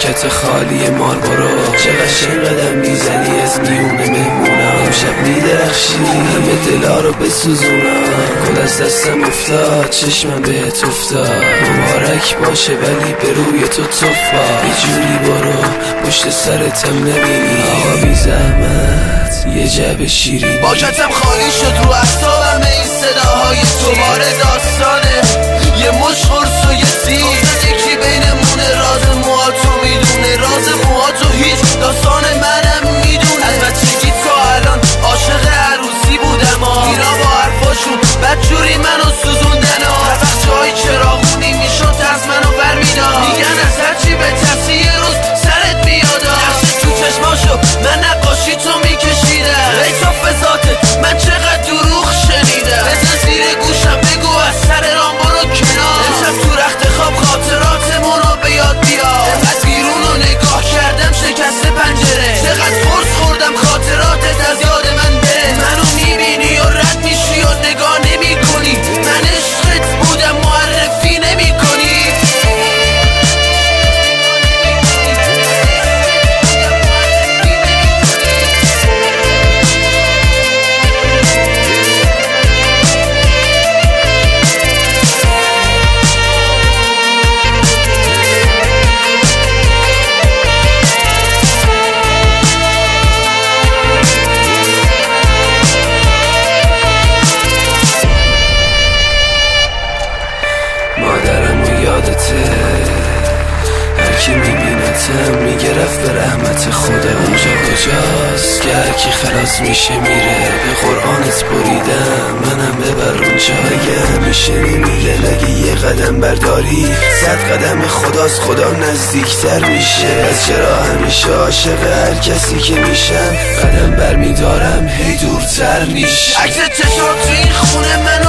پاکت خالی ماربورو، چه قشنگ قدم میزنی از میونه مهمونا. امشب میدرخشی همه دلا رو بسوزونم، گل از دستم افتاد چشمم بهت افتاد. مبارک باشه ولی به روی تو توفا، یه جوری برو پشت سرتم نبینی. آقا بی زحمت یه جعبه شیرینی. پاکتم خالی شد رو اعصابم این صداهای دوباره داستانه. یه مش قرص و یه سیر یکی بینمونه، راز موهاتو میدونه، راز موهاتو هیچ داستان منم میدونه. از بچگی تا الان عاشق عروسی بودم اینا با حرفاشون بدجوری منو سوزوندن هر وقت جای چراغونی میشد از منو برمیدار. میگن از هرچی به ترسی یه روز سرت میاد. نقش تو چشماشو من نقاشی تو میکشیدم. ای تو فضاتت من چقدر دروغ شنیدم. بزن زیر گوشم بگو از سر رام برو کنار. امشب تو رخت خواب خاطراتمونو به یاد بیار. از بیرون رو نگاه کردم شکست پنجره، چقدر فرس خوردم خاطراتت از یاد من بره. منو میبینی و رد میشی و نگاه نمی کنی، من عشقت بودم معرفی نمی کنی. مادرم و یادته، هرکی میبینتم میگرفت به رحمت خدا. اونجا کجاست که هرکی خلاص میشه میره، به قرآنت بریدم منم ببر اونجا. اگه همیشه نمیگن اگه یه قدم برداری 100 قدم خداست، خدا نزدیکتر میشه. از چرا همیشه عاشق هر کسی که میشم قدم برمیدارم هی دورتر میشه. عکس چشات تو این خونه من